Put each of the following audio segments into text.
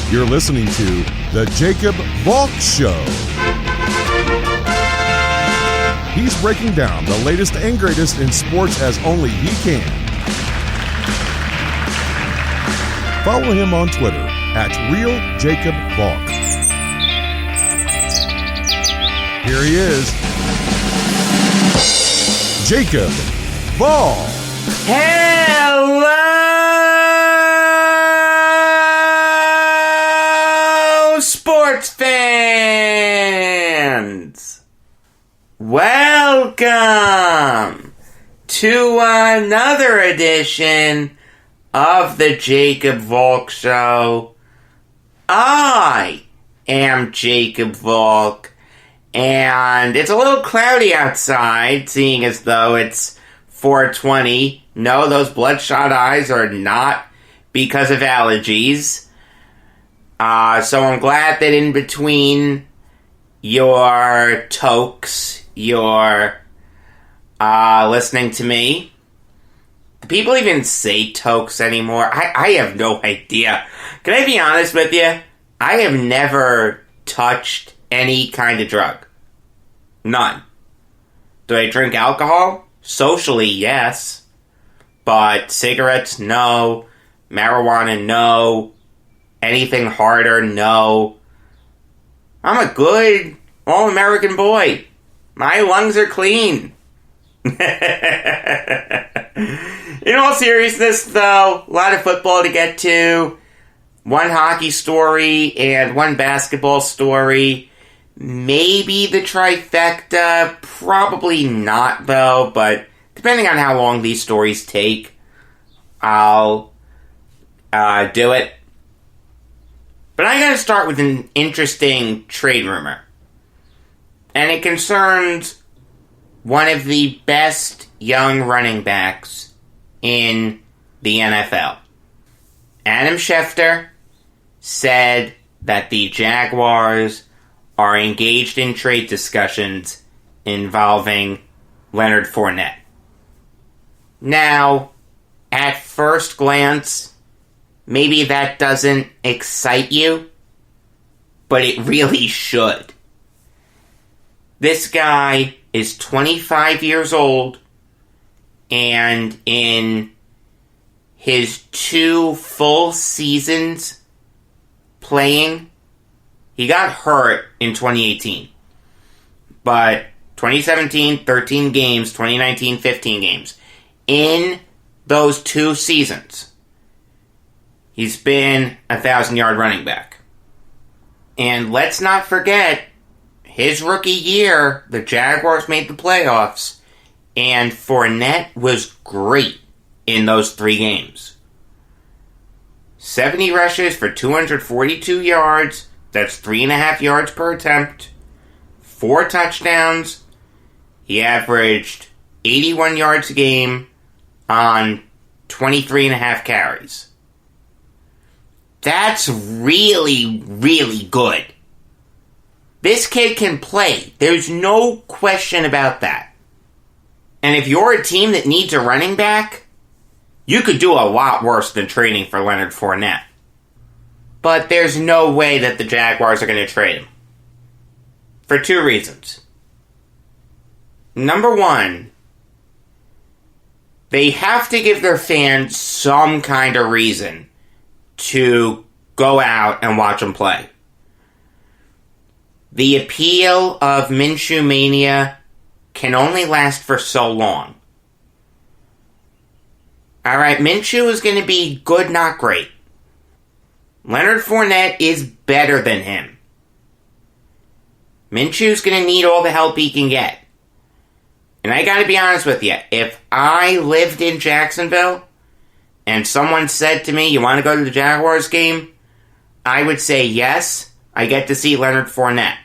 You're listening to The Jacob Valk Show. He's breaking down the latest and greatest in sports as only he can. Follow him on Twitter at RealJacobValk. Here he is, Jacob Valk. Hello, sports fans! Welcome to another edition of the Jacob Valk Show. I am Jacob Valk, and it's a little cloudy outside, seeing as though it's 4:20. No, those bloodshot eyes are not because of allergies. So I'm glad that in between your tokes, you're listening to me. Do people even say tokes anymore? I have no idea. Can I be honest with you? I have never touched any kind of drug. None. Do I drink alcohol? Socially, yes. But cigarettes, no. Marijuana, no. Anything harder, no. I'm a good all-American boy. My lungs are clean. In all seriousness, though, a lot of football to get to. One hockey story and one basketball story. Maybe the trifecta. Probably not, though, but depending on how long these stories take, I'll do it. But I gotta start with an interesting trade rumor. And it concerns one of the best young running backs in the NFL. Adam Schefter said that the Jaguars are engaged in trade discussions involving Leonard Fournette. Now, at first glance, maybe that doesn't excite you, but it really should. This guy is 25 years old, and in his 2 full seasons playing, he got hurt in 2018. But 2017, 13 games, 2019, 15 games. In those 2 seasons, he's been a 1,000-yard running back. And let's not forget, his rookie year, the Jaguars made the playoffs, and Fournette was great in those 3 games. 70 rushes for 242 yards, that's 3.5 yards per attempt, 4 touchdowns. He averaged 81 yards a game on 23.5 carries. That's really, really good. This kid can play. There's no question about that. And if you're a team that needs a running back, you could do a lot worse than trading for Leonard Fournette. But there's no way that the Jaguars are going to trade him. For 2 reasons. Number 1, they have to give their fans some kind of reason to go out and watch him play. The appeal of Minshew Mania can only last for so long. Alright, Minshew is going to be good, not great. Leonard Fournette is better than him. Minshew's going to need all the help he can get. And I gotta be honest with you, if I lived in Jacksonville and someone said to me, you want to go to the Jaguars game? I would say yes, I get to see Leonard Fournette.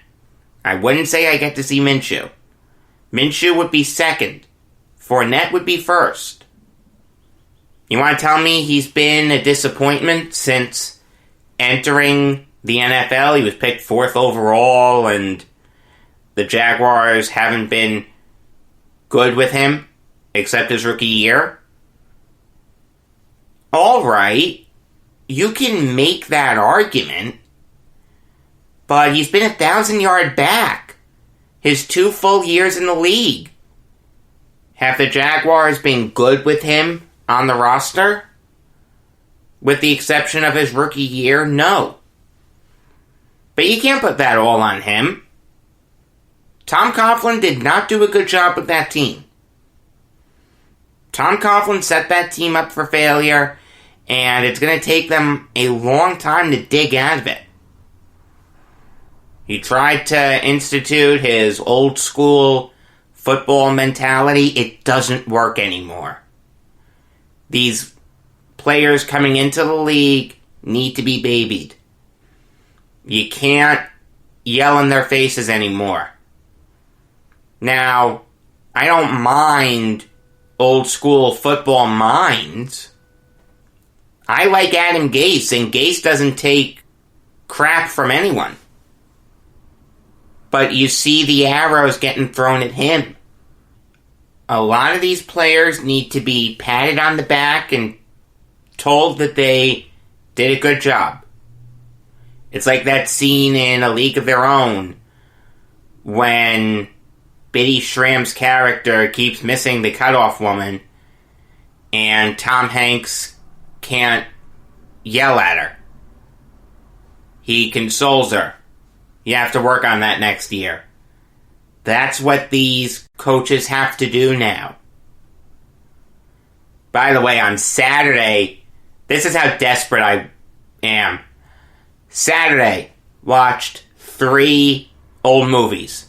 I wouldn't say I get to see Minshew. Minshew would be second. Fournette would be first. You want to tell me he's been a disappointment since entering the NFL? He was picked 4th overall, and the Jaguars haven't been good with him, except his rookie year. Alright, you can make that argument, but he's been 1,000-yard back his 2 full years in the league. Have the Jaguars been good with him on the roster? With the exception of his rookie year, no. But you can't put that all on him. Tom Coughlin did not do a good job with that team. Tom Coughlin set that team up for failure, and it's going to take them a long time to dig out of it. He tried to institute his old school football mentality. It doesn't work anymore. These players coming into the league need to be babied. You can't yell in their faces anymore. Now, I don't mind old school football minds. I like Adam Gase, and Gase doesn't take crap from anyone. But you see the arrows getting thrown at him. A lot of these players need to be patted on the back and told that they did a good job. It's like that scene in A League of Their Own when Bitty Schramm's character keeps missing the cutoff woman and Tom Hanks can't yell at her. He consoles her. You have to work on that next year. That's what these coaches have to do now. By the way, on Saturday, this is how desperate I am. Saturday, watched 3 old movies.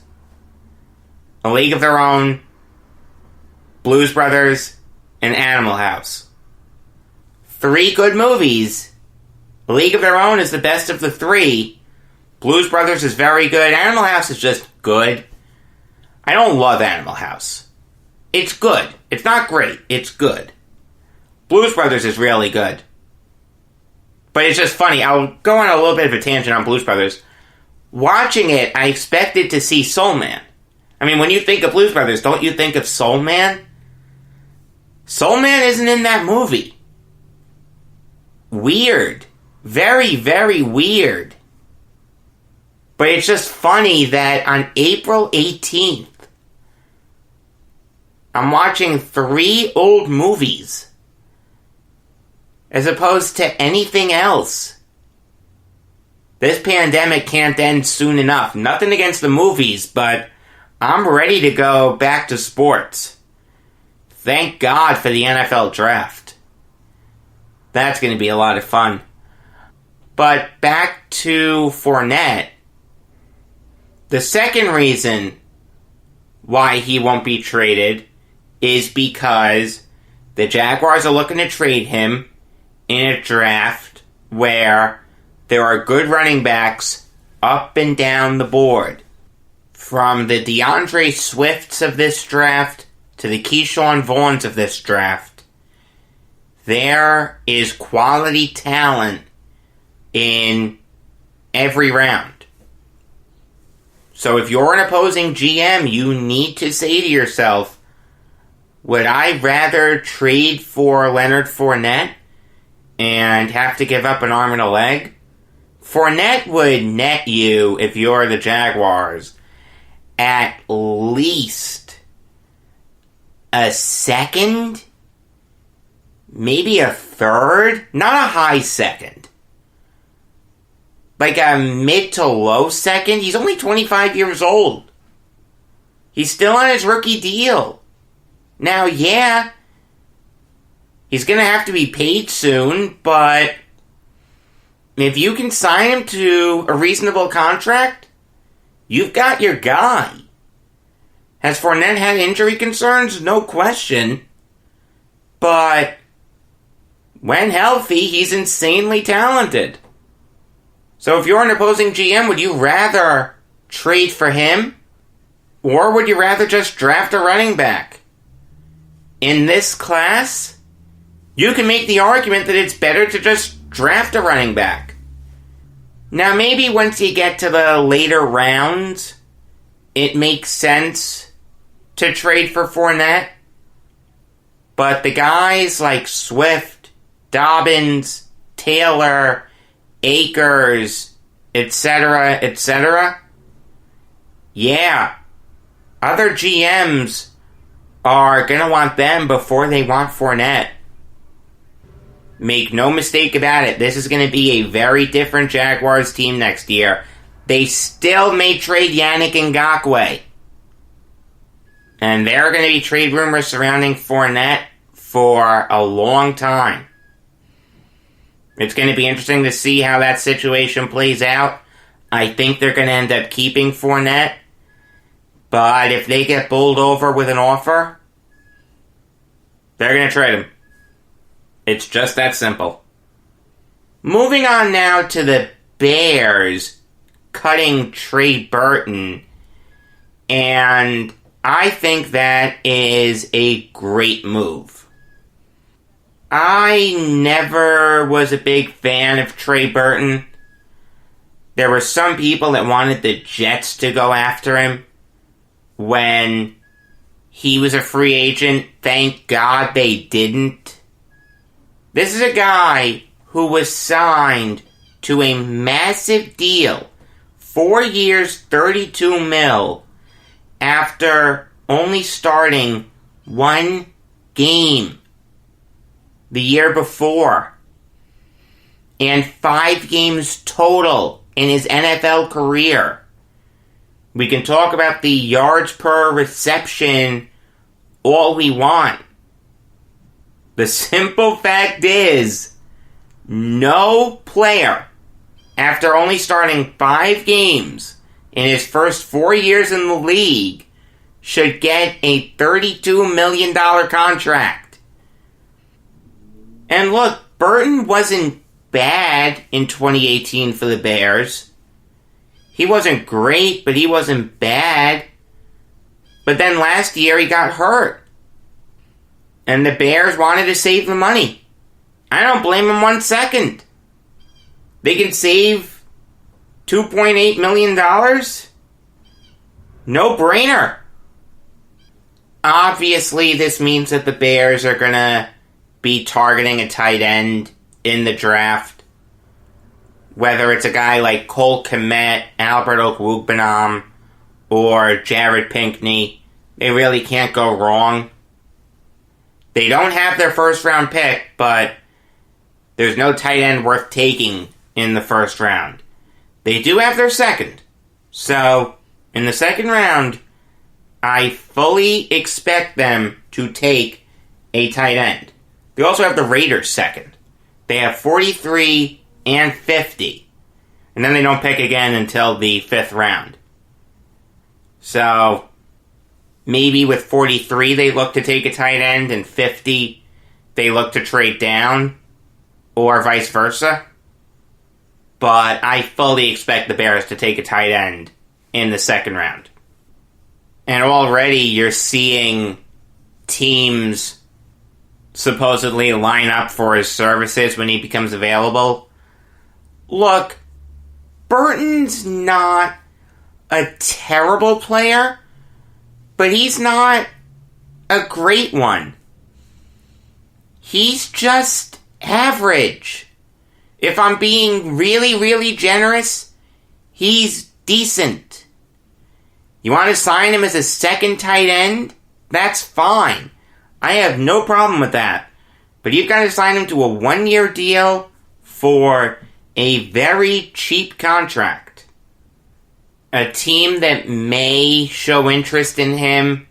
A League of Their Own, Blues Brothers, and Animal House. 3 good movies. A League of Their Own is the best of the 3. Blues Brothers is very good. Animal House is just good. I don't love Animal House. It's good. It's not great. It's good. Blues Brothers is really good. But it's just funny. I'll go on a little bit of a tangent on Blues Brothers. Watching it, I expected to see Soul Man. I mean, when you think of Blues Brothers, don't you think of Soul Man? Soul Man isn't in that movie. Weird. Very, very weird. But it's just funny that on April 18th, I'm watching 3 old movies as opposed to anything else. This pandemic can't end soon enough. Nothing against the movies, but I'm ready to go back to sports. Thank God for the NFL draft. That's going to be a lot of fun. But back to Fournette. The second reason why he won't be traded is because the Jaguars are looking to trade him in a draft where there are good running backs up and down the board. From the DeAndre Swifts of this draft to the Keyshawn Vaughns of this draft, there is quality talent in every round. So if you're an opposing GM, you need to say to yourself, would I rather trade for Leonard Fournette and have to give up an arm and a leg? Fournette would net you, if you're the Jaguars, at least a second, maybe a third, not a high second. Like a mid to low second. He's only 25 years old. He's still on his rookie deal. Now, yeah, he's going to have to be paid soon, but if you can sign him to a reasonable contract, you've got your guy. Has Fournette had injury concerns? No question. But when healthy, he's insanely talented. So if you're an opposing GM, would you rather trade for him? Or would you rather just draft a running back? In this class, you can make the argument that it's better to just draft a running back. Now maybe once you get to the later rounds, it makes sense to trade for Fournette. But the guys like Swift, Dobbins, Taylor, Akers, etc., etc.? Yeah. Other GMs are going to want them before they want Fournette. Make no mistake about it, this is going to be a very different Jaguars team next year. They still may trade Yannick Ngakoue. And there are going to be trade rumors surrounding Fournette for a long time. It's going to be interesting to see how that situation plays out. I think they're going to end up keeping Fournette. But if they get bowled over with an offer, they're going to trade him. It's just that simple. Moving on now to the Bears cutting Trey Burton. And I think that is a great move. I never was a big fan of Trey Burton. There were some people that wanted the Jets to go after him when he was a free agent. Thank God they didn't. This is a guy who was signed to a massive deal, 4 years, $32 million, after only starting one game the year before, and 5 games total in his NFL career. We can talk about the yards per reception all we want. The simple fact is, no player, after only starting 5 games in his first 4 years in the league, should get a $32 million contract. And look, Burton wasn't bad in 2018 for the Bears. He wasn't great, but he wasn't bad. But then last year he got hurt. And the Bears wanted to save the money. I don't blame them 1 second. They can save $2.8 million? No brainer. Obviously, this means that the Bears are going to be targeting a tight end in the draft. Whether it's a guy like Cole Kmet, Albert Okwuegbunam, or Jared Pinkney, they really can't go wrong. They don't have their first round pick, but there's no tight end worth taking in the first round. They do have their second. So, in the second round, I fully expect them to take a tight end. They also have the Raiders second. They have 43 and 50. And then they don't pick again until the 5th round. So, maybe with 43 they look to take a tight end, and 50 they look to trade down, or vice versa. But I fully expect the Bears to take a tight end in the second round. And already you're seeing teams supposedly line up for his services when he becomes available. Look, Burton's not a terrible player, but he's not a great one. He's just average. If I'm being really, really generous, he's decent. You want to sign him as a second tight end? That's fine. I have no problem with that. But you've got to sign him to a 1-year deal for a very cheap contract. A team that may show interest in him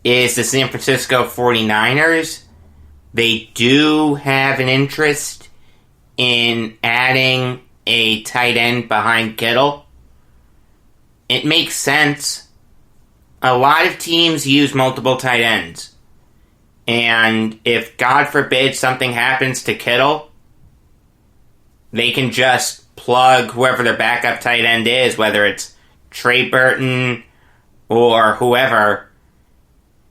is the San Francisco 49ers. They do have an interest in adding a tight end behind Kittle. It makes sense. A lot of teams use multiple tight ends. And if, God forbid, something happens to Kittle, they can just plug whoever their backup tight end is, whether it's Trey Burton or whoever,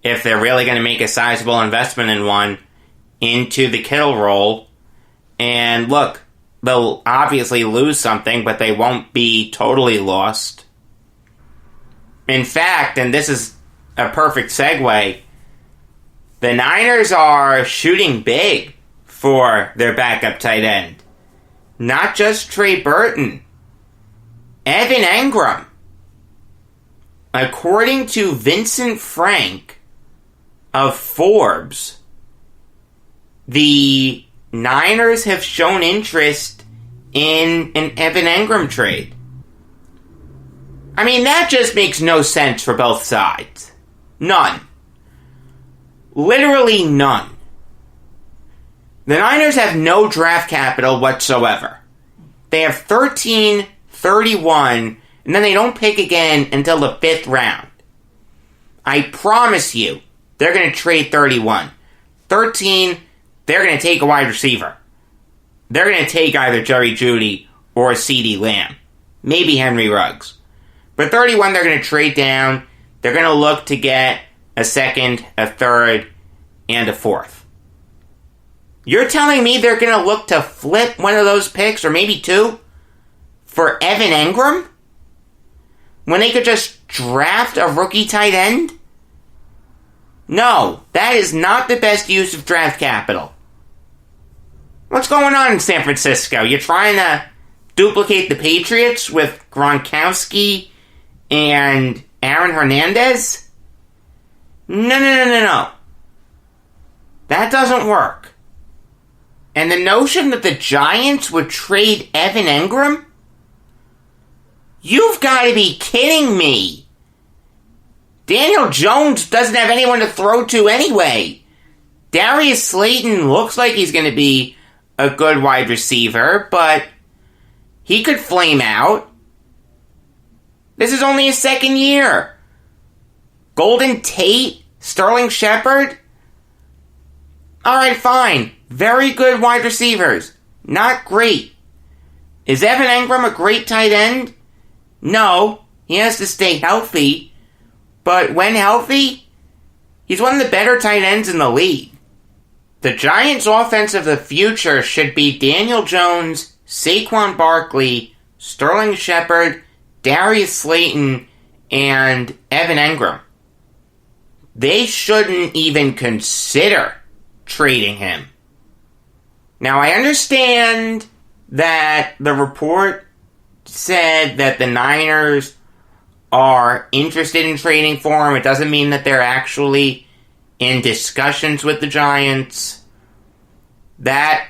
if they're really going to make a sizable investment in one, into the Kittle role. And look, they'll obviously lose something, but they won't be totally lost. In fact, and this is a perfect segue, the Niners are shooting big for their backup tight end. Not just Trey Burton. Evan Engram. According to Vincent Frank of Forbes, the Niners have shown interest in an Evan Engram trade. I mean, that just makes no sense for both sides. None. Literally none. The Niners have no draft capital whatsoever. They have 13, 31, and then they don't pick again until the 5th round. I promise you, they're going to trade 31. 13, they're going to take a wide receiver. They're going to take either Jerry Jeudy or CeeDee Lamb. Maybe Henry Ruggs. But 31, they're going to trade down. They're going to look to get a 2nd, a 3rd, and a 4th. You're telling me they're going to look to flip one of those picks, or maybe 2, for Evan Engram? When they could just draft a rookie tight end? No, that is not the best use of draft capital. What's going on in San Francisco? You're trying to duplicate the Patriots with Gronkowski and Aaron Hernandez? No. That doesn't work. And the notion that the Giants would trade Evan Engram? You've got to be kidding me. Daniel Jones doesn't have anyone to throw to anyway. Darius Slayton looks like he's going to be a good wide receiver, but he could flame out. This is only his 2nd year. Golden Tate? Sterling Shepard? Alright, fine. Very good wide receivers. Not great. Is Evan Engram a great tight end? No. He has to stay healthy. But when healthy, he's one of the better tight ends in the league. The Giants' offense of the future should be Daniel Jones, Saquon Barkley, Sterling Shepard, Darius Slayton, and Evan Engram. They shouldn't even consider trading him. Now, I understand that the report said that the Niners are interested in trading for him. It doesn't mean that they're actually in discussions with the Giants. That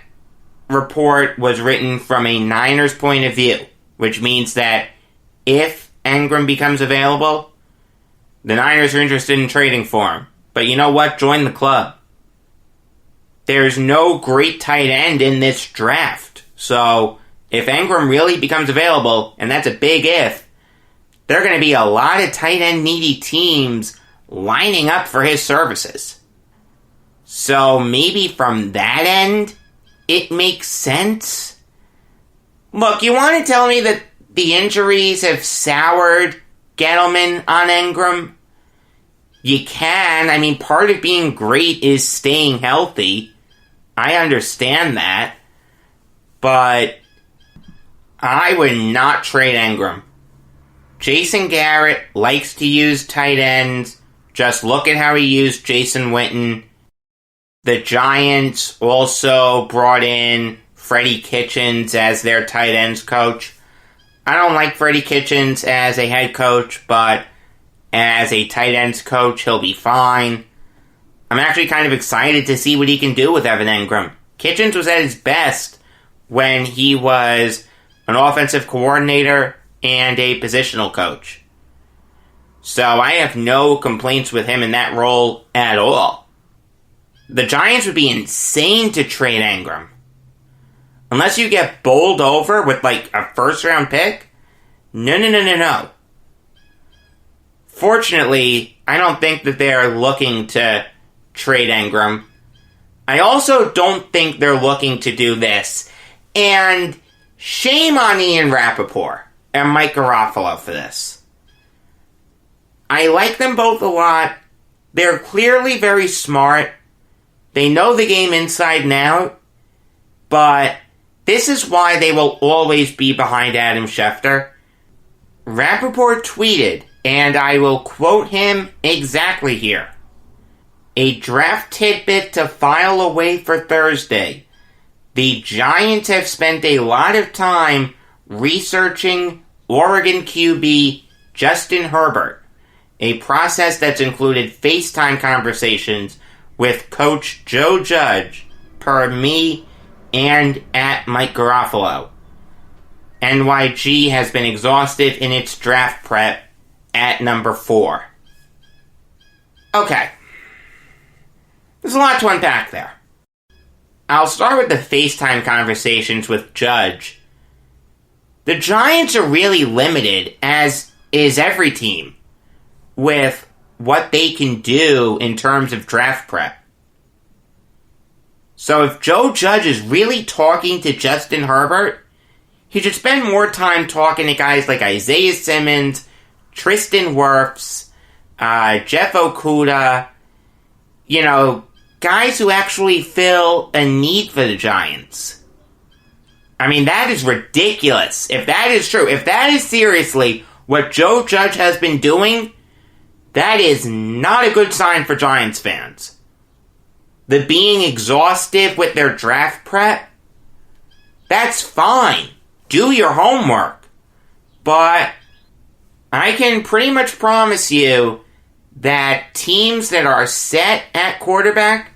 report was written from a Niners point of view, which means that if Engram becomes available, the Niners are interested in trading for him. But you know what? Join the club. There's no great tight end in this draft. So, if Engram really becomes available, and that's a big if, there are going to be a lot of tight end needy teams lining up for his services. So, maybe from that end, it makes sense. Look, you want to tell me that the injuries have soured Gettleman on Engram? You can. I mean, part of being great is staying healthy. I understand that. But I would not trade Engram. Jason Garrett likes to use tight ends. Just look at how he used Jason Witten. The Giants also brought in Freddie Kitchens as their tight ends coach. I don't like Freddie Kitchens as a head coach, but as a tight ends coach, he'll be fine. I'm actually kind of excited to see what he can do with Evan Engram. Kitchens was at his best when he was an offensive coordinator and a positional coach. So I have no complaints with him in that role at all. The Giants would be insane to trade Engram. Unless you get bowled over with like a first-round pick? No. Fortunately, I don't think that they're looking to trade Engram. I also don't think they're looking to do this. And shame on Ian Rappaport and Mike Garofalo for this. I like them both a lot. They're clearly very smart. They know the game inside and out. But this is why they will always be behind Adam Schefter. Rappaport tweeted, and I will quote him exactly here. "A draft tidbit to file away for Thursday. the Giants have spent a lot of time researching Oregon QB Justin Herbert, a process that's included FaceTime conversations with Coach Joe Judge, per me, and at Mike Garofalo. NYG has been exhaustive in its draft prep at number 4. Okay. There's a lot to unpack there. I'll start with the FaceTime conversations with Judge. The Giants are really limited, as is every team, with what they can do in terms of draft prep. So if Joe Judge is really talking to Justin Herbert, he should spend more time talking to guys like Isaiah Simmons, Tristan Wirfs, Jeff Okudah, guys who actually fill a need for the Giants. I mean, that is ridiculous. If that is true, if that is seriously what Joe Judge has been doing, that is not a good sign for Giants fans. The being exhaustive with their draft prep, that's fine. Do your homework. But I can pretty much promise you that teams that are set at quarterback,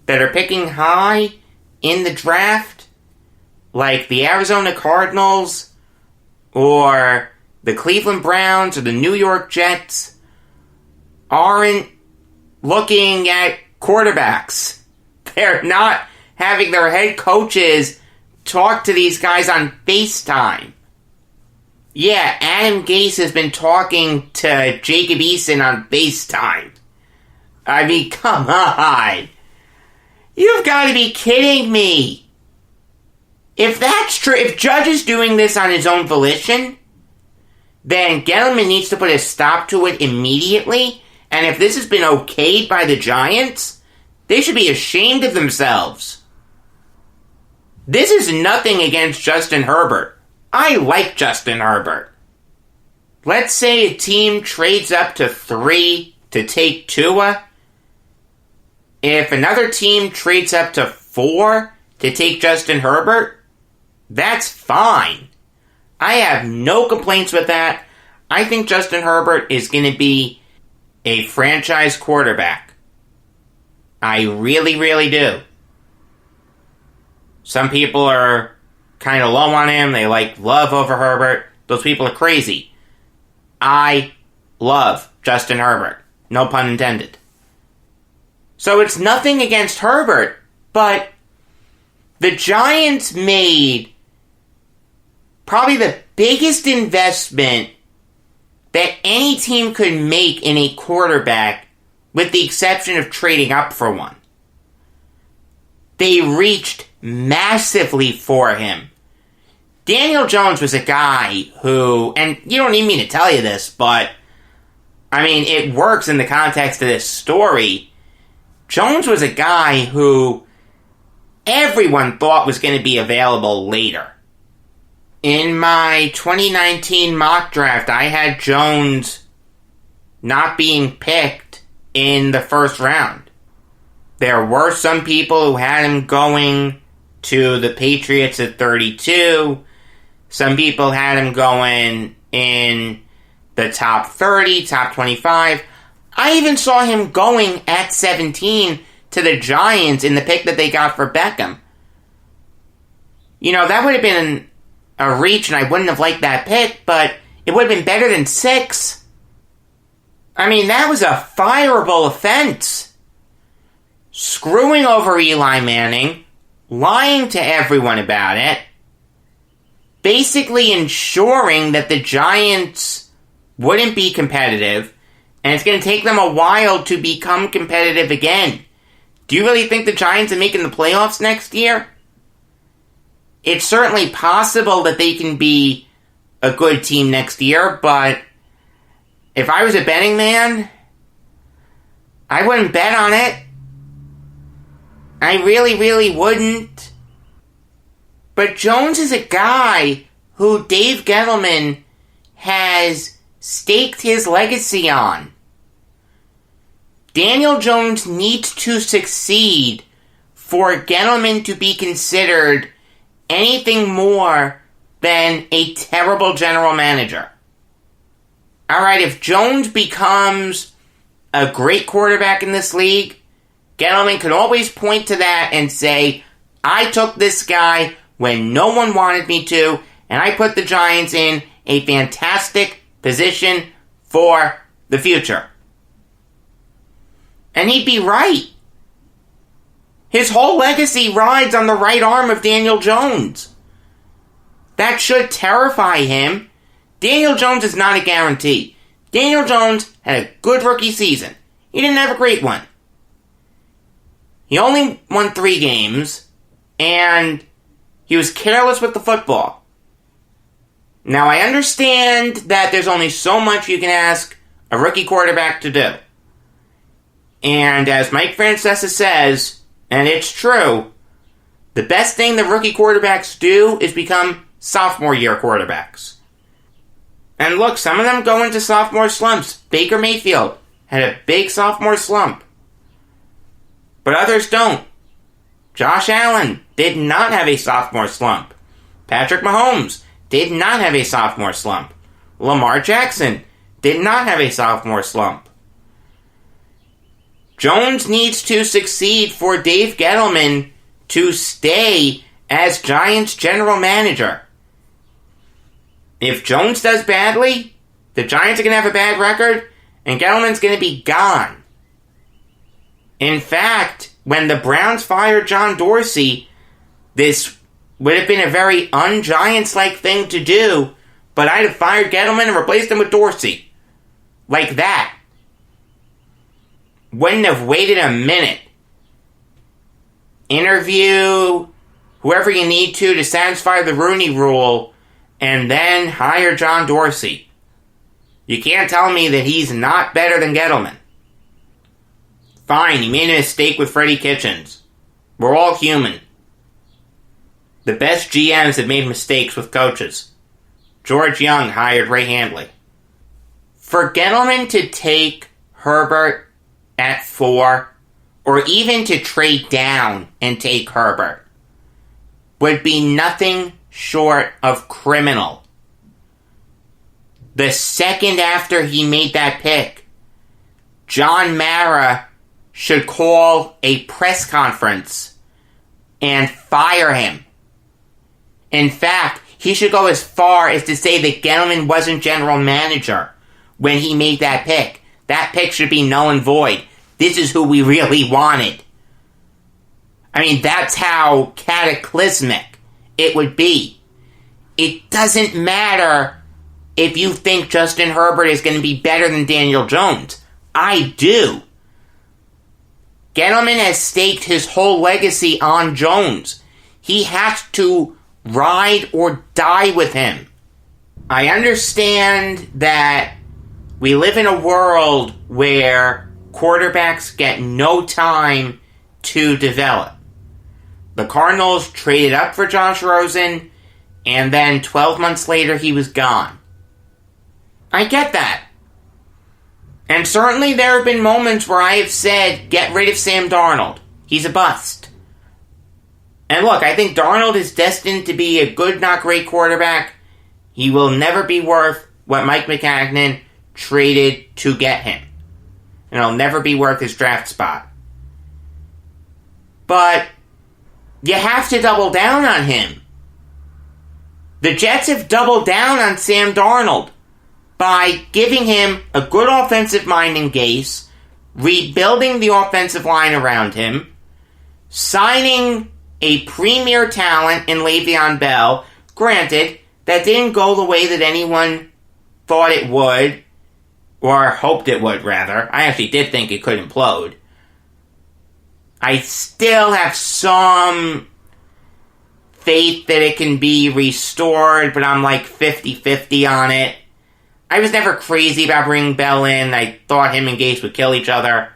that are picking high in the draft, like the Arizona Cardinals, or the Cleveland Browns, or the New York Jets, aren't looking at quarterbacks. They're not having their head coaches talk to these guys on FaceTime. Yeah, Adam Gase has been talking to Jacob Eason on FaceTime. I mean, come on. You've got to be kidding me. If that's true, if Judge is doing this on his own volition, then Gettleman needs to put a stop to it immediately. And if this has been okayed by the Giants, they should be ashamed of themselves. This is nothing against Justin Herbert. I like Justin Herbert. Let's say a team trades up to 3 to take Tua. If another team trades up to 4 to take Justin Herbert, that's fine. I have no complaints with that. I think Justin Herbert is going to be a franchise quarterback. I really, really do. Some people are kind of low on him. They like Love over Herbert. Those people are crazy. I love Justin Herbert. No pun intended. So it's nothing against Herbert, but the Giants made probably the biggest investment that any team could make in a quarterback, with the exception of trading up for one. They reached massively for him. Daniel Jones was a guy who, and you don't need me to tell you this, but I mean, it works in the context of this story. Jones was a guy who everyone thought was going to be available later. In my 2019 mock draft, I had Jones not being picked in the first round. There were some people who had him going to the Patriots at 32. Some people had him going in the top 30, top 25. I even saw him going at 17 to the Giants in the pick that they got for Beckham. That would have been a reach, and I wouldn't have liked that pick, but it would have been better than 6. I mean, that was a fireable offense. Screwing over Eli Manning, lying to everyone about it, basically ensuring that the Giants wouldn't be competitive, and it's going to take them a while to become competitive again. Do you really think the Giants are making the playoffs next year? It's certainly possible that they can be a good team next year, but if I was a betting man, I wouldn't bet on it. I really, really wouldn't. But Jones is a guy who Dave Gettleman has staked his legacy on. Daniel Jones needs to succeed for Gettleman to be considered anything more than a terrible general manager. Alright, if Jones becomes a great quarterback in this league, Gettleman could always point to that and say, I took this guy when no one wanted me to, and I put the Giants in a fantastic position for the future. And he'd be right. His whole legacy rides on the right arm of Daniel Jones. That should terrify him. Daniel Jones is not a guarantee. Daniel Jones had a good rookie season. He didn't have a great one. He only won 3 games, and he was careless with the football. Now, I understand that there's only so much you can ask a rookie quarterback to do. And as Mike Francesa says, and it's true, the best thing that rookie quarterbacks do is become sophomore year quarterbacks. And look, some of them go into sophomore slumps. Baker Mayfield had a big sophomore slump. But others don't. Josh Allen did not have a sophomore slump. Patrick Mahomes did not have a sophomore slump. Lamar Jackson did not have a sophomore slump. Jones needs to succeed for Dave Gettleman to stay as Giants general manager. If Jones does badly, the Giants are going to have a bad record, and Gettleman's going to be gone. In fact, when the Browns fired John Dorsey, this would have been a very un-Giants-like thing to do, but I'd have fired Gettleman and replaced him with Dorsey. Like that. Wouldn't have waited a minute. Interview whoever you need to satisfy the Rooney Rule, and then hire John Dorsey. You can't tell me that he's not better than Gettleman. Fine, he made a mistake with Freddie Kitchens. We're all human. The best GMs have made mistakes with coaches. George Young hired Ray Handley. For Gettleman to take Herbert at 4, or even to trade down and take Herbert, would be nothing short of criminal. The second after he made that pick, John Mara should call a press conference and fire him. In fact, he should go as far as to say that Gettleman wasn't general manager when he made that pick. That pick should be null and void. This is who we really wanted. I mean, that's how cataclysmic it would be. It doesn't matter if you think Justin Herbert is going to be better than Daniel Jones. I do. Gettleman has staked his whole legacy on Jones. He has to ride or die with him. I understand that we live in a world where quarterbacks get no time to develop. The Cardinals traded up for Josh Rosen, and then 12 months later he was gone. I get that. And certainly there have been moments where I have said, get rid of Sam Darnold. He's a bust. And look, I think Darnold is destined to be a good, not great quarterback. He will never be worth what Mike McCagnon traded to get him. And he'll never be worth his draft spot. But you have to double down on him. The Jets have doubled down on Sam Darnold by giving him a good offensive mind in Gase, rebuilding the offensive line around him, signing a premier talent in Le'Veon Bell. Granted, that didn't go the way that anyone thought it would, or hoped it would, rather. I actually did think it could implode. I still have some faith that it can be restored, but I'm like 50-50 on it. I was never crazy about bringing Bell in. I thought him and Gase would kill each other.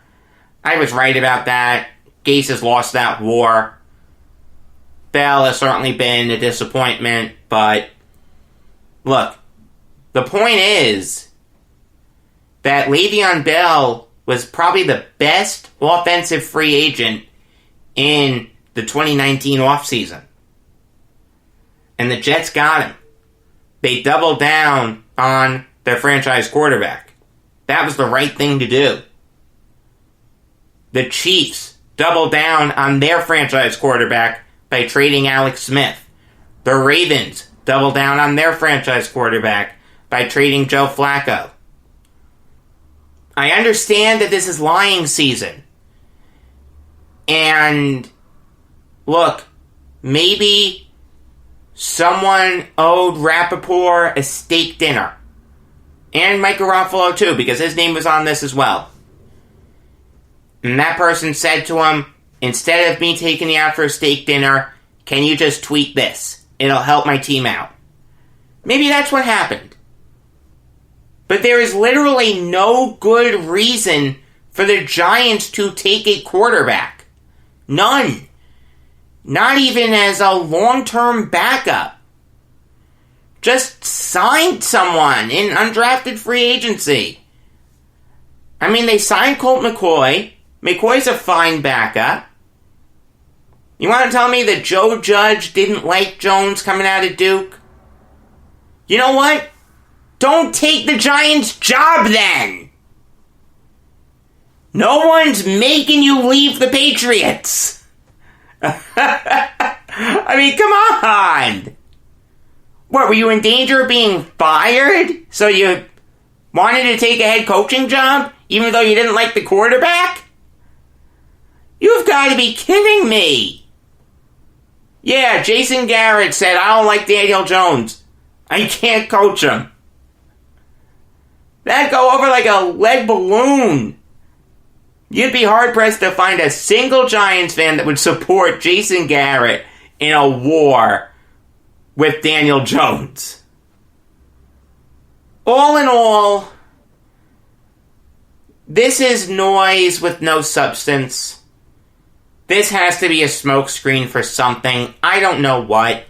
I was right about that. Gase has lost that war. Bell has certainly been a disappointment, but look, the point is that Le'Veon Bell was probably the best offensive free agent in the 2019 offseason. And the Jets got him. They doubled down on their franchise quarterback. That was the right thing to do. The Chiefs doubled down on their franchise quarterback by trading Alex Smith. The Ravens doubled down on their franchise quarterback by trading Joe Flacco. I understand that this is lying season. And look, maybe someone owed Rappaport a steak dinner. And Mike Garofalo too, because his name was on this as well. And that person said to him, instead of me taking you out for a steak dinner, can you just tweet this? It'll help my team out. Maybe that's what happened. But there is literally no good reason for the Giants to take a quarterback. None. Not even as a long-term backup. Just signed someone in undrafted free agency. I mean, they signed Colt McCoy. McCoy's a fine backup. You want to tell me that Joe Judge didn't like Jones coming out of Duke? You know what? Don't take the Giants' job then! No one's making you leave the Patriots! I mean, come on! What, were you in danger of being fired? So you wanted to take a head coaching job, even though you didn't like the quarterback? You've got to be kidding me! Yeah, Jason Garrett said, I don't like Daniel Jones. I can't coach him. That'd go over like a lead balloon. You'd be hard-pressed to find a single Giants fan that would support Jason Garrett in a war with Daniel Jones. All in all, this is noise with no substance. This has to be a smokescreen for something. I don't know what.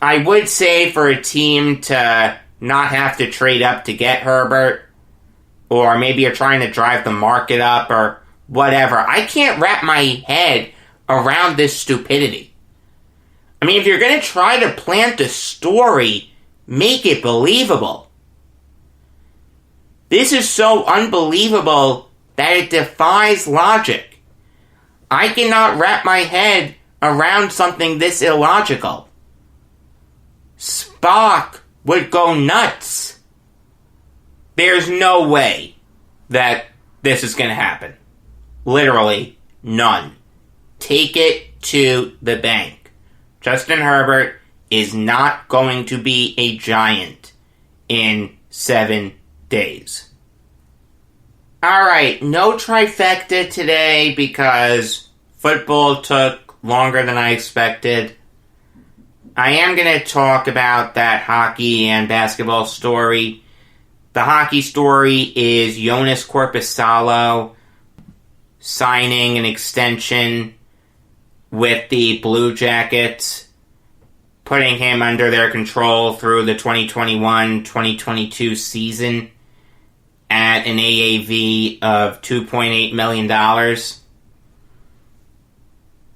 I would say for a team to not have to trade up to get Herbert, or maybe you're trying to drive the market up, or whatever. I can't wrap my head around this stupidity. I mean, if you're going to try to plant a story, make it believable. This is so unbelievable that it defies logic. I cannot wrap my head around something this illogical. Spock would go nuts. There's no way that this is going to happen. Literally none. Take it to the bank. Justin Herbert is not going to be a Giant in 7 days. Alright, no trifecta today because football took longer than I expected. I am going to talk about that hockey and basketball story. The hockey story is Jonas Korpisalo signing an extension with the Blue Jackets, putting him under their control through the 2021-2022 season at an AAV of $2.8 million.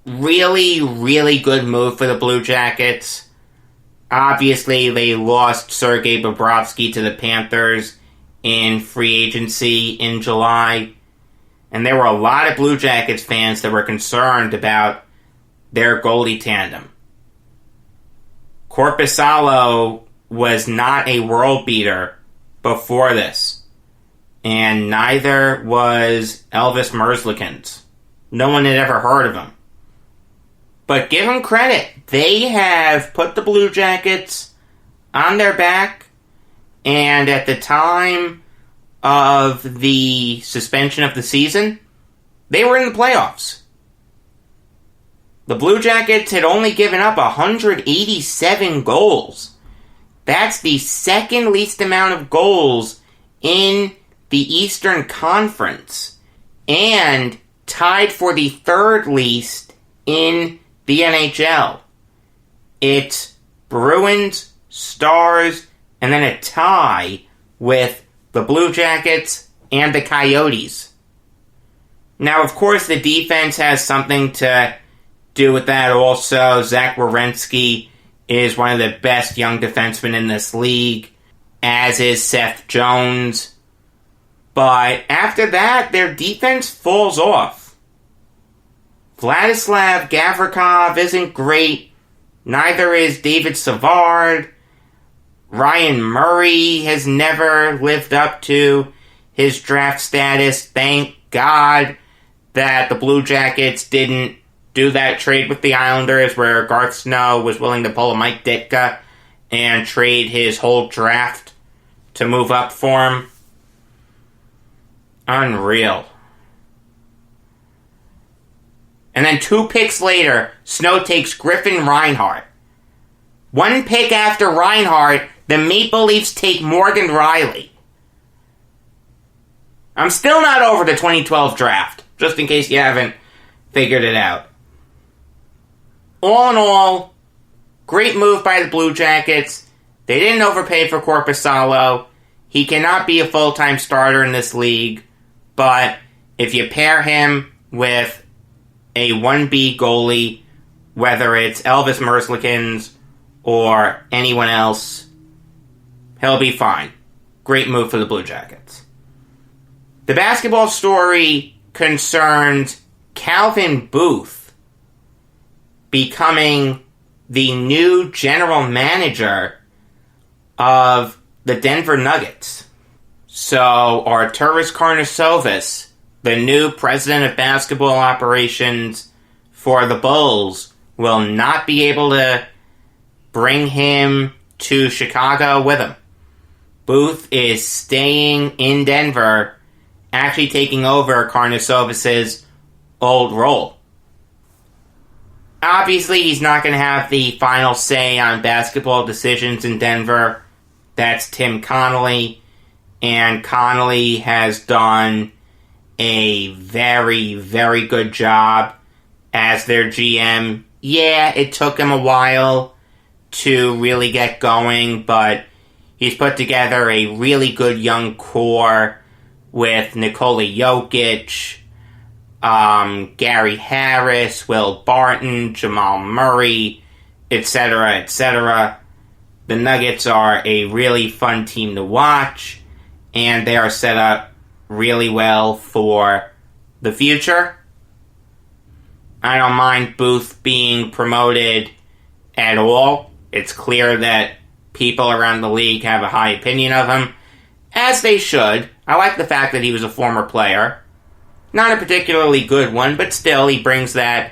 Really, really good move for the Blue Jackets. Obviously, they lost Sergei Bobrovsky to the Panthers in free agency in July. And there were a lot of Blue Jackets fans that were concerned about their goalie tandem. Korpisalo was not a world beater before this. And neither was Elvis Merzlikins. No one had ever heard of him. But give them credit. They have put the Blue Jackets on their back. And at the time of the suspension of the season, they were in the playoffs. The Blue Jackets had only given up 187 goals. That's the second least amount of goals in the Eastern Conference, and tied for the third least in the NHL. It's Bruins, Stars, and then a tie with the Blue Jackets and the Coyotes. Now, of course, the defense has something to do with that also. Zach Werenski is one of the best young defensemen in this league, as is Seth Jones. But after that, their defense falls off. Vladislav Gavrikov isn't great. Neither is David Savard. Ryan Murray has never lived up to his draft status. Thank God that the Blue Jackets didn't do that trade with the Islanders where Garth Snow was willing to pull a Mike Ditka and trade his whole draft to move up for him. Unreal. And then 2 picks later, Snow takes Griffin Reinhart. 1 pick after Reinhart, the Maple Leafs take Morgan Riley. I'm still not over the 2012 draft, just in case you haven't figured it out. All in all, great move by the Blue Jackets. They didn't overpay for Korpisalo. He cannot be a full-time starter in this league, but if you pair him with a 1B goalie, whether it's Elvis Merzlikins or anyone else, he'll be fine. Great move for the Blue Jackets. The basketball story concerns Calvin Booth becoming the new general manager of the Denver Nuggets. So Arturas Karnisovas, the new president of basketball operations for the Bulls, will not be able to bring him to Chicago with him. Booth is staying in Denver, actually taking over Karnisovas' old role. Obviously, he's not going to have the final say on basketball decisions in Denver. That's Tim Connolly, and Connolly has done a very, very good job as their GM. Yeah, it took him a while to really get going, but he's put together a really good young core with Nikola Jokic, Gary Harris, Will Barton, Jamal Murray, etc., etc. The Nuggets are a really fun team to watch, and they are set up really well for the future. I don't mind Booth being promoted at all. It's clear that people around the league have a high opinion of him, as they should. I like the fact that he was a former player. Not a particularly good one, but still he brings that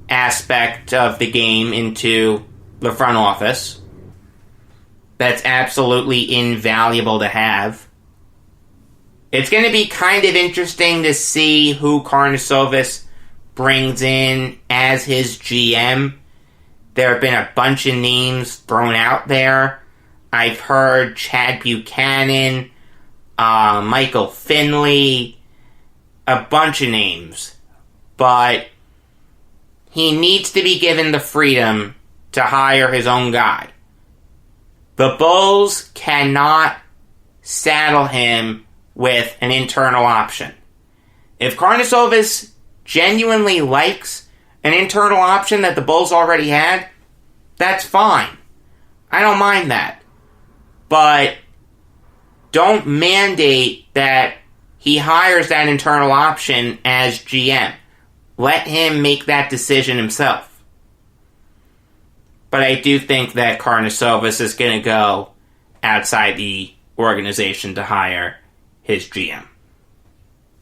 aspect of the game into the front office. That's absolutely invaluable to have. It's going to be kind of interesting to see who Karnisovas brings in as his GM. There have been a bunch of names thrown out there. I've heard Chad Buchanan, Michael Finley, a bunch of names. But he needs to be given the freedom to hire his own guy. The Bulls cannot saddle him with an internal option. If Karnisovas genuinely likes an internal option that the Bulls already had, that's fine. I don't mind that. But don't mandate that he hires that internal option as GM. Let him make that decision himself. But I do think that Karnisovas is going to go outside the organization to hire his GM.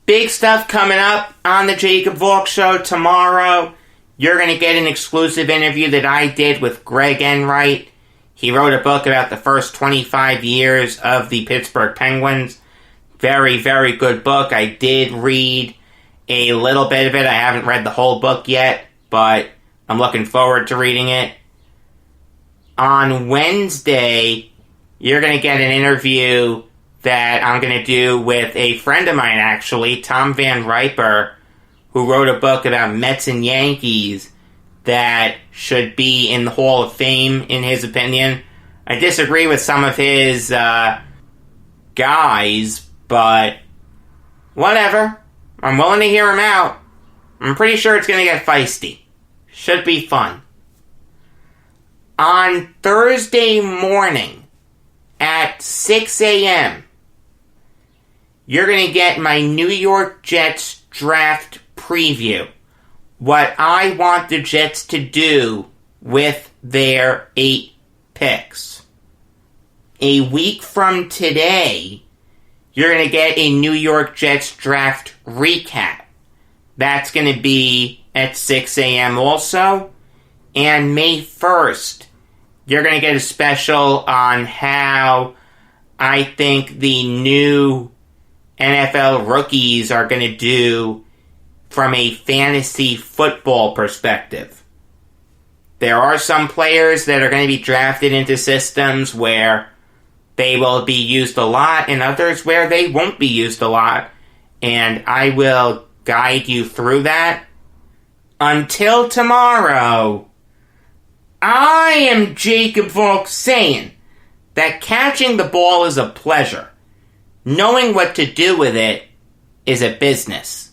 Big stuff coming up on the Jacob Valk Show tomorrow. You're going to get an exclusive interview that I did with Greg Enright. He wrote a book about the first 25 years of the Pittsburgh Penguins. Very, very good book. I did read a little bit of it. I haven't read the whole book yet, but I'm looking forward to reading it. On Wednesday, you're going to get an interview that I'm going to do with a friend of mine, actually, Tom Van Riper, who wrote a book about Mets and Yankees that should be in the Hall of Fame, in his opinion. I disagree with some of his guys, but whatever. I'm willing to hear him out. I'm pretty sure it's going to get feisty. Should be fun. On Thursday morning at 6 a.m., you're going to get my New York Jets draft preview. What I want the Jets to do with their 8 picks. A week from today, you're going to get a New York Jets draft recap. That's going to be at 6 a.m. also. And May 1st, you're going to get a special on how I think the new NFL rookies are going to do from a fantasy football perspective. There are some players that are going to be drafted into systems where they will be used a lot, and others where they won't be used a lot. And I will guide you through that. Until tomorrow, I am Jacob Valk saying that catching the ball is a pleasure. Knowing what to do with it is a business.